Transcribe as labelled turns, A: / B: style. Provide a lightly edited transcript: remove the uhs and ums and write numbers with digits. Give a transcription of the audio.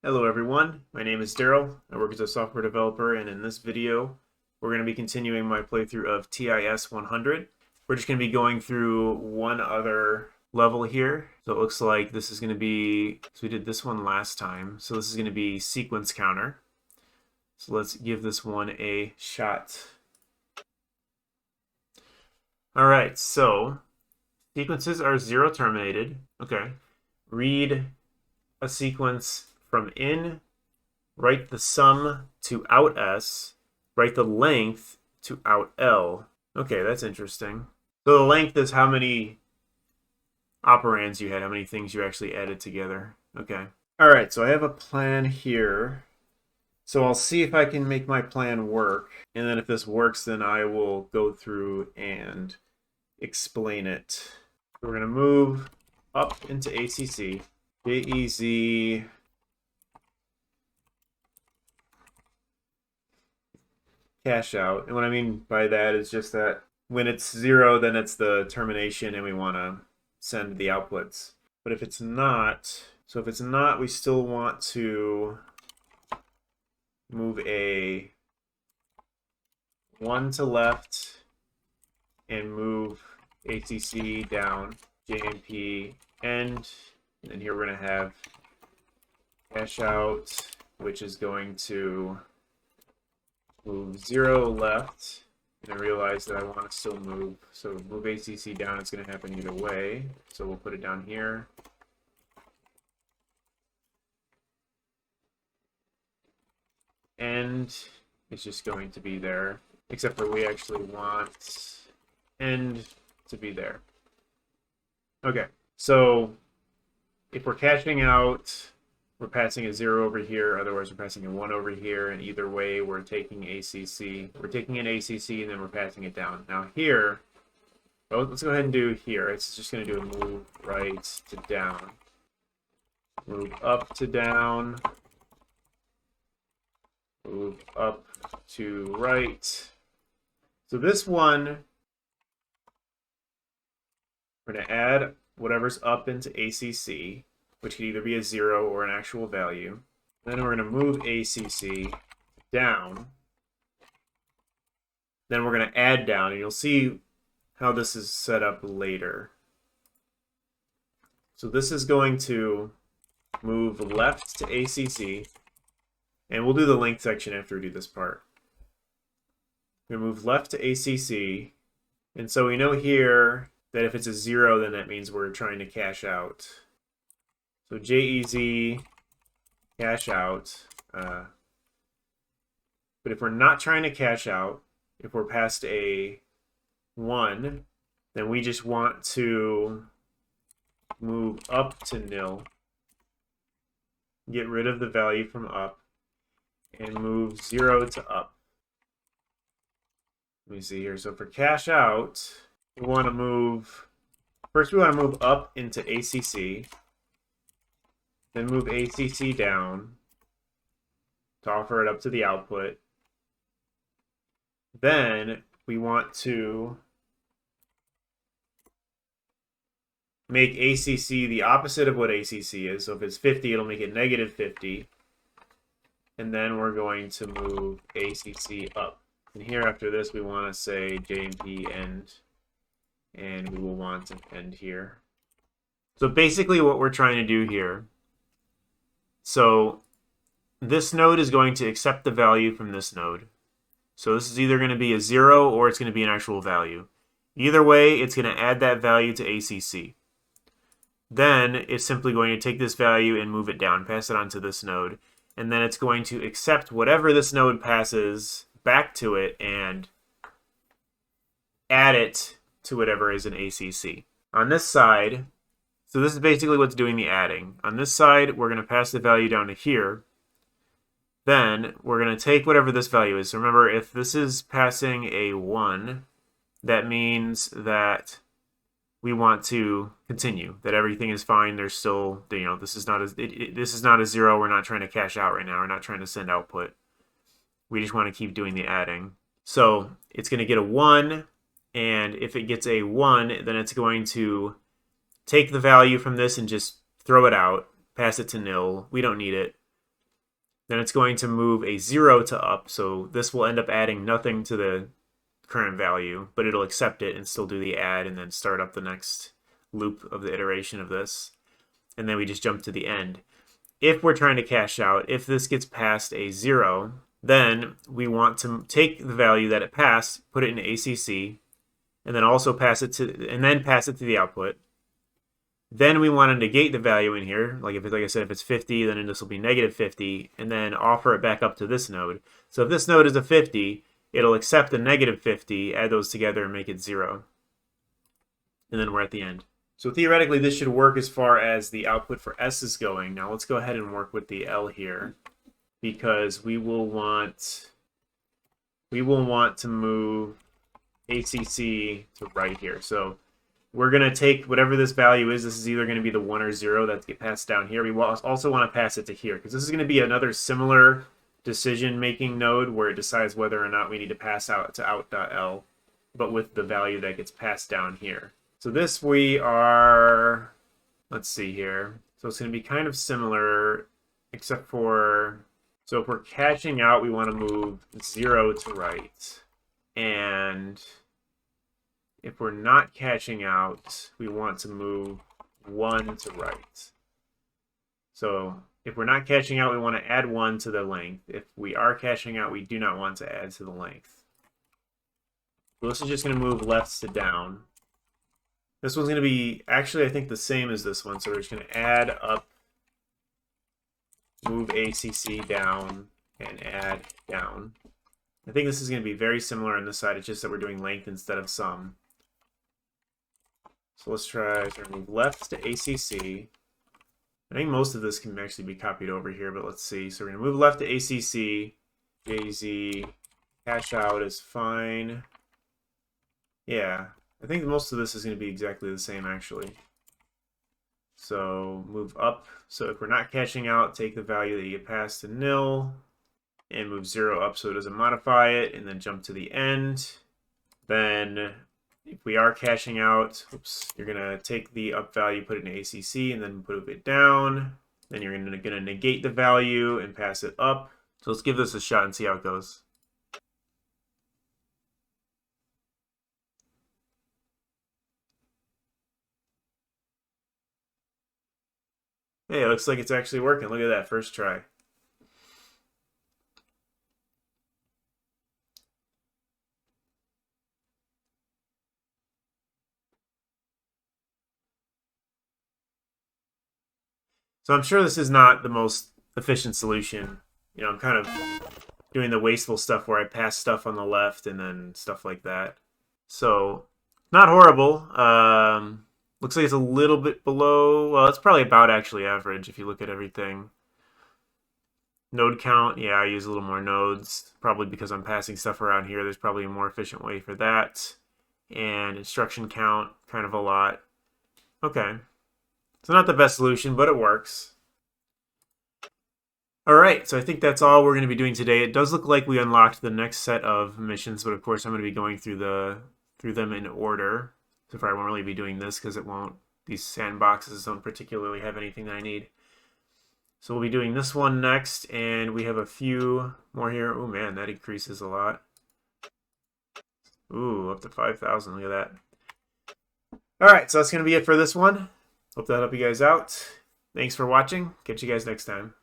A: Hello everyone, my name is Daryl. I work as a software developer, and in this video we're going to be continuing my playthrough of TIS-100. We're just going to be going through one other level here. So it looks like this is going to be, so we did this one last time, so this is going to be sequence counter. So let's give this one a shot. Alright, so sequences are zero terminated. Okay. Read a sequence from in, write the sum to out S, write the length to out L. Okay, that's interesting. So the length is how many operands you had, how many things you actually added together. Okay. All right, so I have a plan here. So I'll see if I can make my plan work. And then if this works, then I will go through and explain it. We're going to move up into ACC. JEZ cache out. And what I mean by that is just that when it's zero, then it's the termination and we want to send the outputs. But if it's not, so if it's not, we still want to move a 1 to left and move ACC down, JMP end. And then here we're going to have cache out, which is going to move 0 left, and I realize that I want to still move. So move ACC down, it's going to happen either way. So we'll put it down here. And it's just going to be there, except for we actually want end to be there. Okay, so if we're caching out, we're passing a 0 over here, otherwise we're passing a 1 over here, and either way we're taking ACC. We're taking an ACC and then we're passing it down. Now here, well, let's go ahead and do here. It's just going to do a move right to down. Move up to down. Move up to right. So this one, we're going to add whatever's up into ACC, which could either be a 0 or an actual value. Then we're going to move ACC down. Then we're going to add down, and you'll see how this is set up later. So this is going to move left to ACC, and we'll do the length section after we do this part. We're going to move left to ACC, and so we know here that if it's a 0, then that means we're trying to cache out. So JEZ cache out. But if we're not trying to cache out, if we're past a 1, then we just want to move up to nil, get rid of the value from up, and move 0 to up. Let me see here. So for cache out, we want to move, first we want to move up into ACC, then move ACC down to offer it up to the output. Then we want to make ACC the opposite of what ACC is. So if it's 50, it'll make it negative 50. And then we're going to move ACC up. And here after this, we want to say JMP end. And we will want to end here. So basically what we're trying to do here, so this node is going to accept the value from this node. So this is either going to be a 0 or it's going to be an actual value. Either way, it's going to add that value to ACC. Then it's simply going to take this value and move it down, pass it onto this node, and then it's going to accept whatever this node passes back to it and add it to whatever is in ACC. On this side, so this is basically what's doing the adding. On this side, we're going to pass the value down to here. Then we're going to take whatever this value is. So remember, if this is passing a 1, that means that we want to continue, that everything is fine. There's still, this is not a 0. We're not trying to cache out right now. We're not trying to send output. We just want to keep doing the adding. So it's going to get a 1, and if it gets a 1, then it's going to take the value from this and just throw it out, pass it to nil. We don't need it. Then it's going to move a 0 to up, so this will end up adding nothing to the current value, but it'll accept it and still do the add and then start up the next loop of the iteration of this. And then we just jump to the end. If we're trying to cash out, if this gets past a 0, then we want to take the value that it passed, put it in ACC, and then also pass it to the output. Then we want to negate the value in here. Like I said, if it's 50, then this will be negative 50, and then offer it back up to this node. So if this node is a 50, it'll accept the negative 50, add those together, and make it 0. And then we're at the end. So theoretically, this should work as far as the output for S is going. Now let's go ahead and work with the L here, because we will want to move ACC to right here. So we're going to take whatever this value is. This is either going to be the 1 or 0 that gets passed down here. We also want to pass it to here, because this is going to be another similar decision-making node where it decides whether or not we need to pass out to out.l, but with the value that gets passed down here. So this we are, let's see here. So it's going to be kind of similar, except for, so if we're caching out, we want to move 0 to right. And if we're not caching out, we want to move 1 to right. So if we're not caching out, we want to add 1 to the length. If we are caching out, we do not want to add to the length. So this is just going to move left to down. This one's going to be, actually, I think the same as this one. So we're just going to add up, move ACC down, and add down. I think this is going to be very similar on this side. It's just that we're doing length instead of sum. So let's try to move left to ACC. I think most of this can actually be copied over here, but let's see. So we're going to move left to ACC. JZ, cache out is fine. Yeah, I think most of this is going to be exactly the same, actually. So move up. So if we're not caching out, take the value that you get passed to nil, and move 0 up so it doesn't modify it, and then jump to the end. Then if we are caching out, you're going to take the up value, put it in ACC, and then put it down. Then you're going to negate the value and pass it up. So let's give this a shot and see how it goes. Hey, it looks like it's actually working. Look at that, first try. So I'm sure this is not the most efficient solution. You know, I'm kind of doing the wasteful stuff where I pass stuff on the left and then stuff like that. So not horrible. Looks like it's a little bit below. Well, it's probably about actually average if you look at everything. Node count, yeah, I use a little more nodes, probably because I'm passing stuff around here. There's probably a more efficient way for that. And instruction count, kind of a lot. Okay. So not the best solution, but it works. All right, so I think that's all we're going to be doing today. It does look like we unlocked the next set of missions, but of course I'm going to be going through them in order. So far I won't really be doing this because these sandboxes don't particularly have anything that I need. So we'll be doing this one next, and we have a few more here. Oh man, that increases a lot. Ooh, up to 5,000, look at that. All right, so that's going to be it for this one. Hope that helped you guys out. Thanks for watching. Catch you guys next time.